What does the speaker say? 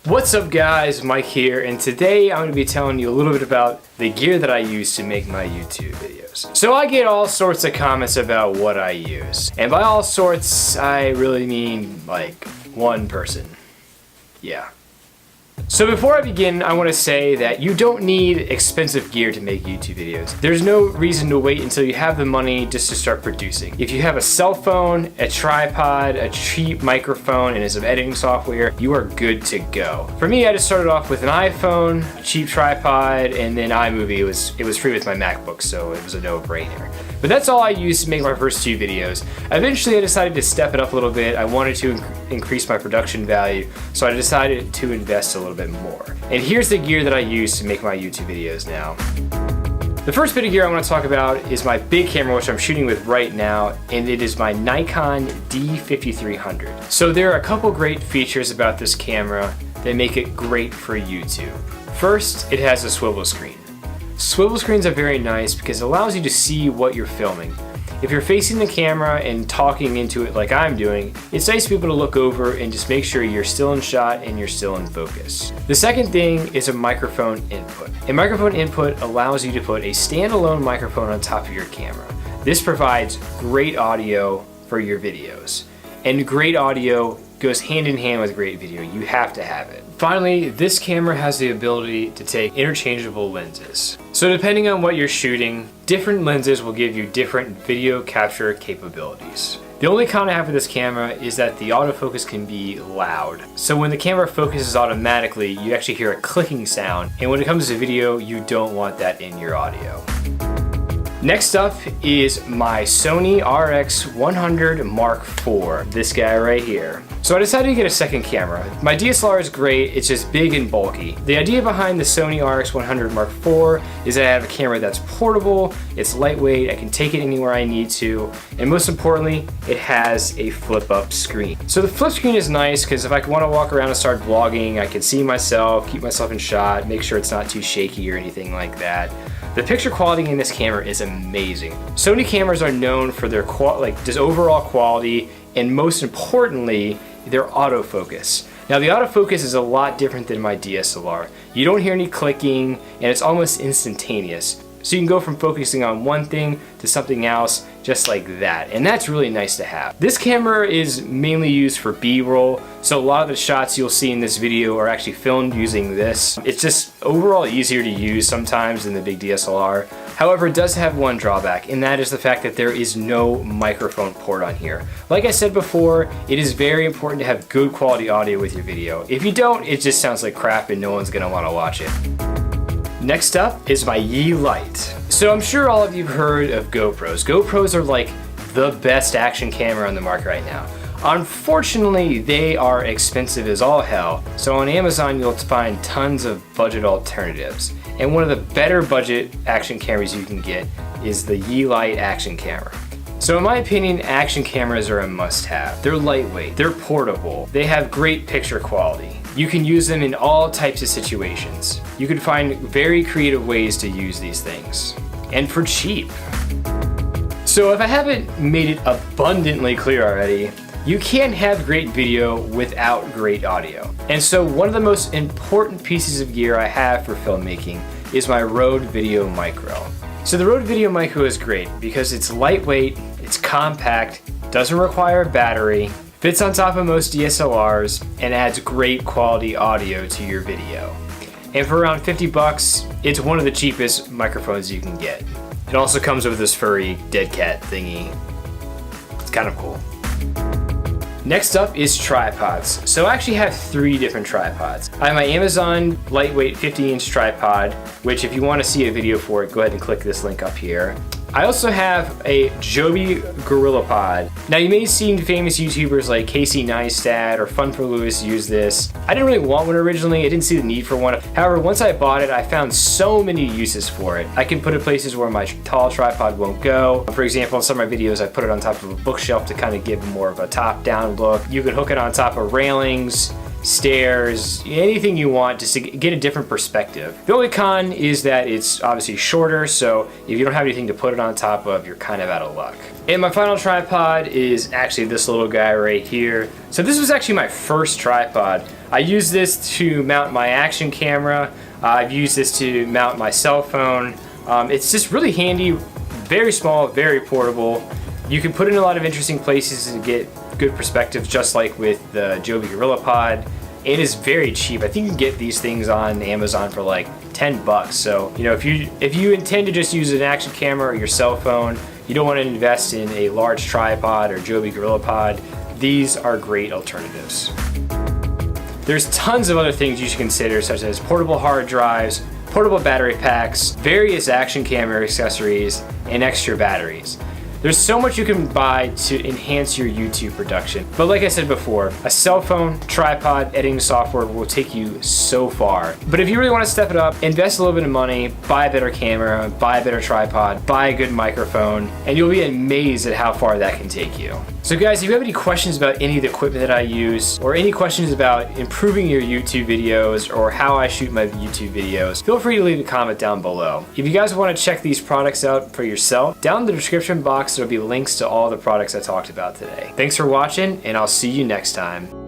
What's up guys, Mike here, and today I'm going to be telling you a little bit about the gear that I use to make my YouTube videos. So I get all sorts of comments about what I use, and by all sorts I really mean like one person. Yeah. So before I begin, I want to say that you don't need expensive gear to make YouTube videos. There's no reason to wait until you have the money just to start producing. If you have a cell phone, a tripod, a cheap microphone, and some editing software, you are good to go. For me, I just started off with an iPhone, a cheap tripod, and then iMovie. It was free with my MacBook, so it was a no-brainer. But that's all I used to make my first two videos. Eventually, I decided to step it up a little bit. I wanted to increase my production value, so I decided to invest a little bit more. And here's the gear that I use to make my YouTube videos now. The first bit of gear I want to talk about is my big camera, which I'm shooting with right now, and it is my Nikon D5300. So there are a couple great features about this camera that make it great for YouTube. First, it has a swivel screen. Swivel screens are very nice because it allows you to see what you're filming. If you're facing the camera and talking into it like I'm doing, it's nice to be able to look over and just make sure you're still in shot and you're still in focus. The second thing is a microphone input. A microphone input allows you to put a standalone microphone on top of your camera. This provides great audio for your videos. And great audio goes hand in hand with great video. You have to have it. Finally, this camera has the ability to take interchangeable lenses. So depending on what you're shooting, different lenses will give you different video capture capabilities. The only con I have with this camera is that the autofocus can be loud. So when the camera focuses automatically, you actually hear a clicking sound. And when it comes to video, you don't want that in your audio. Next up is my Sony RX100 Mark IV, this guy right here. So I decided to get a second camera. My DSLR is great, it's just big and bulky. The idea behind the Sony RX100 Mark IV is that I have a camera that's portable, it's lightweight, I can take it anywhere I need to, and most importantly, it has a flip-up screen. So the flip screen is nice because if I want to walk around and start vlogging, I can see myself, keep myself in shot, make sure it's not too shaky or anything like that. The picture quality in this camera is amazing. Sony cameras are known for their just overall quality, and most importantly, their autofocus. Now the autofocus is a lot different than my DSLR. You don't hear any clicking, and it's almost instantaneous. So you can go from focusing on one thing to something else just like that, and that's really nice to have. This camera is mainly used for B-roll, so a lot of the shots you'll see in this video are actually filmed using this. It's just overall easier to use sometimes than the big DSLR. However, it does have one drawback, and that is the fact that there is no microphone port on here. Like I said before, it is very important to have good quality audio with your video. If you don't, it just sounds like crap and no one's gonna wanna watch it. Next up is my Light. So I'm sure all of you have heard of GoPros. GoPros are like the best action camera on the market right now. Unfortunately, they are expensive as all hell. So on Amazon, you'll find tons of budget alternatives. And one of the better budget action cameras you can get is the Light action camera. So in my opinion, action cameras are a must-have. They're lightweight, they're portable, they have great picture quality. You can use them in all types of situations. You can find very creative ways to use these things. And for cheap. So if I haven't made it abundantly clear already, you can't have great video without great audio. And so one of the most important pieces of gear I have for filmmaking is my Rode Video Micro. So the Rode Video Micro is great because it's lightweight, it's compact, doesn't require a battery, fits on top of most DSLRs, and adds great quality audio to your video. And for around 50 bucks, it's one of the cheapest microphones you can get. It also comes with this furry dead cat thingy. It's kind of cool. Next up is tripods. So I actually have 3 different tripods. I have my Amazon lightweight 50-inch tripod, which if you want to see a video for it, go ahead and click this link up here. I also have a Joby GorillaPod. Now you may have seen famous YouTubers like Casey Neistat or Fun for Lewis use this. I didn't really want one originally, I didn't see the need for one. However, once I bought it, I found so many uses for it. I can put it places where my tall tripod won't go. For example, in some of my videos, I put it on top of a bookshelf to kind of give more of a top-down look. You can hook it on top of railings, stairs, anything you want just to get a different perspective. The only con is that it's obviously shorter, so if you don't have anything to put it on top of, you're kind of out of luck. And my final tripod is actually this little guy right here. So this was actually my first tripod. I use this to mount my action camera. I've used this to mount my cell phone. It's just really handy, very small, very portable. You can put it in a lot of interesting places and get good perspective, just like with the Joby GorillaPod. It is very cheap. I think you can get these things on Amazon for like 10 bucks. So, you know, if you intend to just use an action camera or your cell phone, you don't want to invest in a large tripod or Joby GorillaPod, these are great alternatives. There's tons of other things you should consider, such as portable hard drives, portable battery packs, various action camera accessories, and extra batteries. There's so much you can buy to enhance your YouTube production. But like I said before, a cell phone, tripod, editing software will take you so far. But if you really want to step it up, invest a little bit of money, buy a better camera, buy a better tripod, buy a good microphone, and you'll be amazed at how far that can take you. So guys, if you have any questions about any of the equipment that I use, or any questions about improving your YouTube videos, or how I shoot my YouTube videos, feel free to leave a comment down below. If you guys want to check these products out for yourself, down in the description box there'll be links to all the products I talked about today. Thanks for watching, and I'll see you next time.